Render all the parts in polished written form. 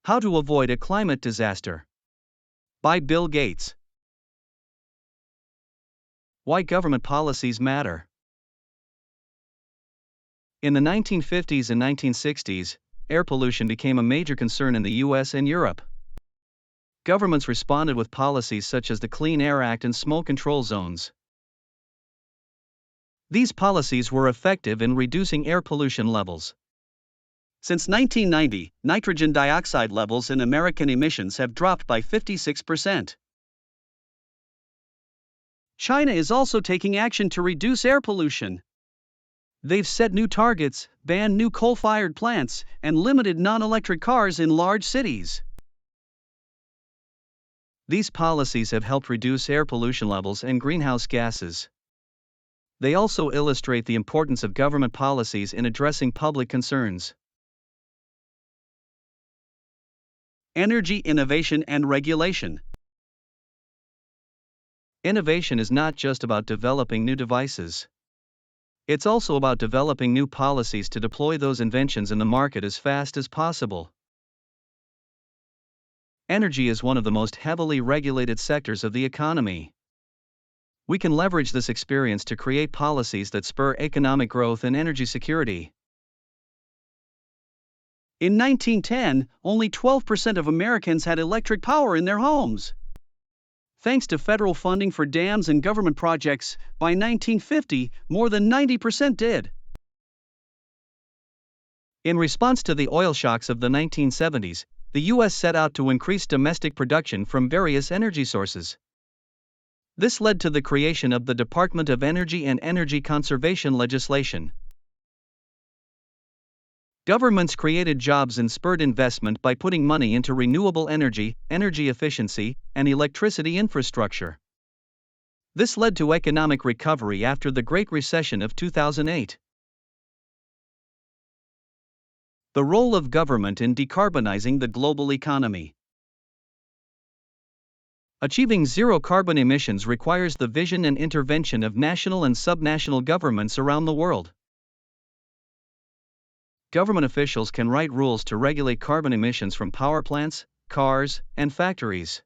How to Avoid a Climate Disaster. By Bill Gates. Why government policies matter. In the 1950s and 1960s, air pollution became a major concern in the US and Europe. Governments responded with policies such as the Clean Air Act and smoke control zones. These policies were effective in reducing air pollution levels. Since 1990, nitrogen dioxide levels in American emissions have dropped by 56%. China is also taking action to reduce air pollution. They've set new targets, banned new coal-fired plants, and limited non-electric cars in large cities. These policies have helped reduce air pollution levels and greenhouse gases. They also illustrate the importance of government policies in addressing public concerns. Energy innovation and regulation. Innovation is not just about developing new devices. It's also about developing new policies to deploy those inventions in the market as fast as possible. Energy is one of the most heavily regulated sectors of the economy. We can leverage this experience to create policies that spur economic growth and energy security. In 1910, only 12% of Americans had electric power in their homes. Thanks to federal funding for dams and government projects, by 1950, more than 90% did. In response to the oil shocks of the 1970s, the U.S. set out to increase domestic production from various energy sources. This led to the creation of the Department of Energy and energy conservation legislation. Governments created jobs and spurred investment by putting money into renewable energy, energy efficiency, and electricity infrastructure. This led to economic recovery after the Great Recession of 2008. The role of government in decarbonizing the global economy. Achieving zero carbon emissions requires the vision and intervention of national and subnational governments around the world. Government officials can write rules to regulate carbon emissions from power plants, cars, and factories.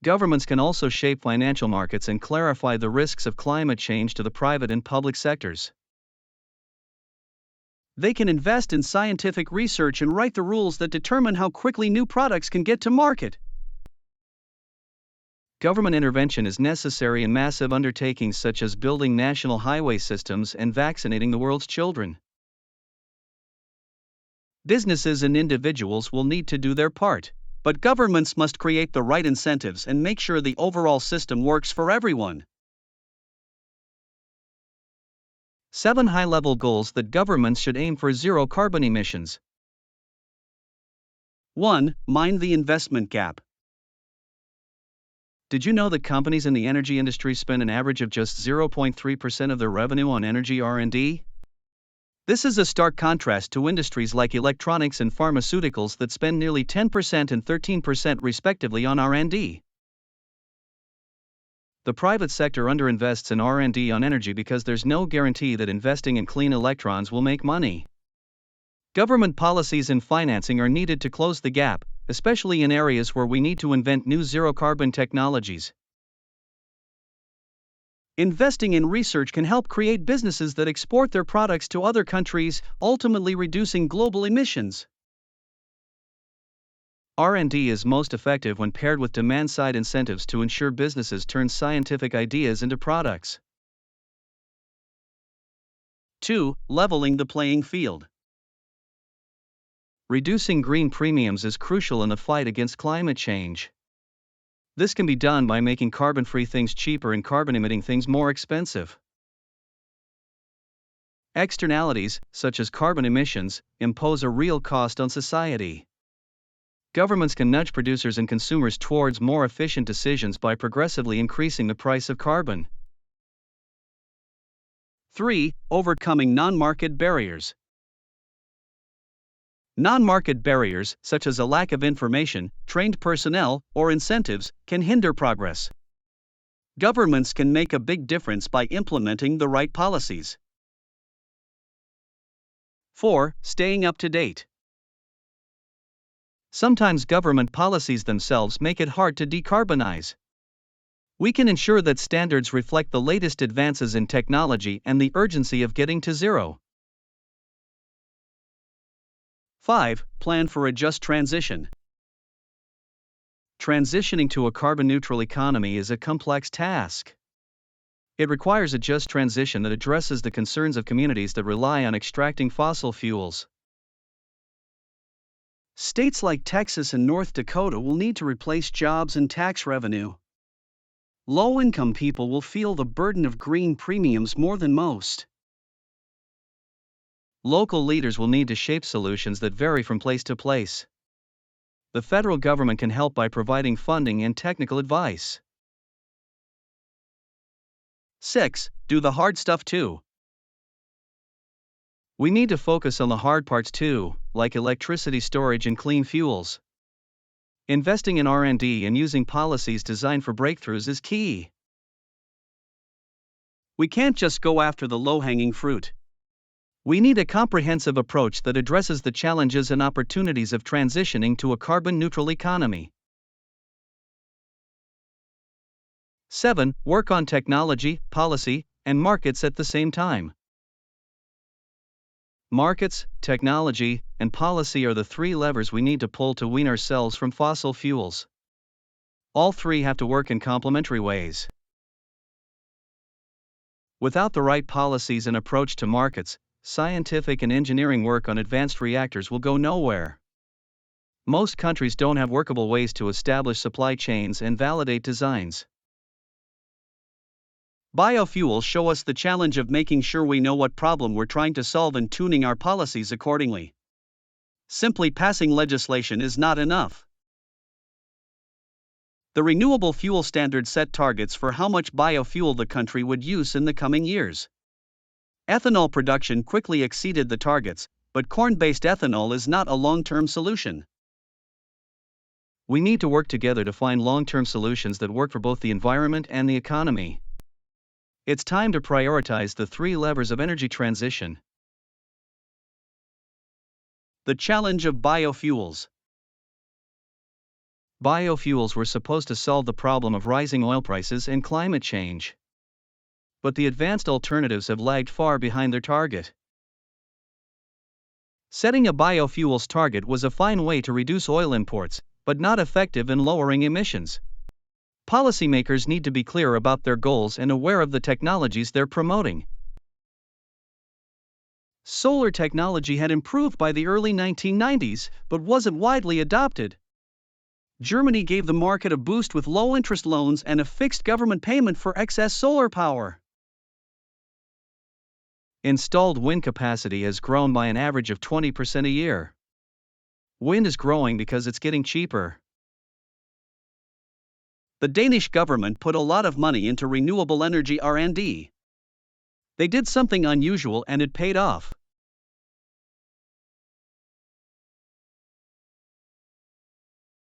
Governments can also shape financial markets and clarify the risks of climate change to the private and public sectors. They can invest in scientific research and write the rules that determine how quickly new products can get to market. Government intervention is necessary in massive undertakings such as building national highway systems and vaccinating the world's children. Businesses and individuals will need to do their part, but governments must create the right incentives and make sure the overall system works for everyone. 7 high-level goals that governments should aim for zero carbon emissions. 1. Mind the investment gap. Did you know that companies in the energy industry spend an average of just 0.3% of their revenue on energy R&D? This is a stark contrast to industries like electronics and pharmaceuticals that spend nearly 10% and 13% respectively on R&D. The private sector underinvests in R&D on energy because there's no guarantee that investing in clean electrons will make money. Government policies and financing are needed to close the gap, especially in areas where we need to invent new zero-carbon technologies. Investing in research can help create businesses that export their products to other countries, ultimately reducing global emissions. R&D is most effective when paired with demand-side incentives to ensure businesses turn scientific ideas into products. 2. Leveling the playing field. Reducing green premiums is crucial in the fight against climate change. This can be done by making carbon-free things cheaper and carbon-emitting things more expensive. Externalities, such as carbon emissions, impose a real cost on society. Governments can nudge producers and consumers towards more efficient decisions by progressively increasing the price of carbon. 3. Overcoming non-market barriers. Non-market barriers, such as a lack of information, trained personnel, or incentives, can hinder progress. Governments can make a big difference by implementing the right policies. 4. Staying up to date. Sometimes government policies themselves make it hard to decarbonize. We can ensure that standards reflect the latest advances in technology and the urgency of getting to zero. 5. Plan for a just transition. Transitioning to a carbon-neutral economy is a complex task. It requires a just transition that addresses the concerns of communities that rely on extracting fossil fuels. States like Texas and North Dakota will need to replace jobs and tax revenue. Low-income people will feel the burden of green premiums more than most. Local leaders will need to shape solutions that vary from place to place. The federal government can help by providing funding and technical advice. 6. Do the hard stuff too. We need to focus on the hard parts too, like electricity storage and clean fuels. Investing in R&D and using policies designed for breakthroughs is key. We can't just go after the low-hanging fruit. We need a comprehensive approach that addresses the challenges and opportunities of transitioning to a carbon-neutral economy. 7. Work on technology, policy, and markets at the same time. Markets, technology, and policy are the three levers we need to pull to wean ourselves from fossil fuels. All three have to work in complementary ways. Without the right policies and approach to markets, scientific and engineering work on advanced reactors will go nowhere. Most countries don't have workable ways to establish supply chains and validate designs. Biofuels show us the challenge of making sure we know what problem we're trying to solve and tuning our policies accordingly. Simply passing legislation is not enough. The Renewable Fuel Standard set targets for how much biofuel the country would use in the coming years. Ethanol production quickly exceeded the targets, but corn-based ethanol is not a long-term solution. We need to work together to find long-term solutions that work for both the environment and the economy. It's time to prioritize the three levers of energy transition. The challenge of biofuels. Biofuels were supposed to solve the problem of rising oil prices and climate change. But the advanced alternatives have lagged far behind their target. Setting a biofuels target was a fine way to reduce oil imports, but not effective in lowering emissions. Policymakers need to be clear about their goals and aware of the technologies they're promoting. Solar technology had improved by the early 1990s, but wasn't widely adopted. Germany gave the market a boost with low-interest loans and a fixed government payment for excess solar power. Installed wind capacity has grown by an average of 20% a year. Wind is growing because it's getting cheaper. The Danish government put a lot of money into renewable energy R&D. They did something unusual and it paid off.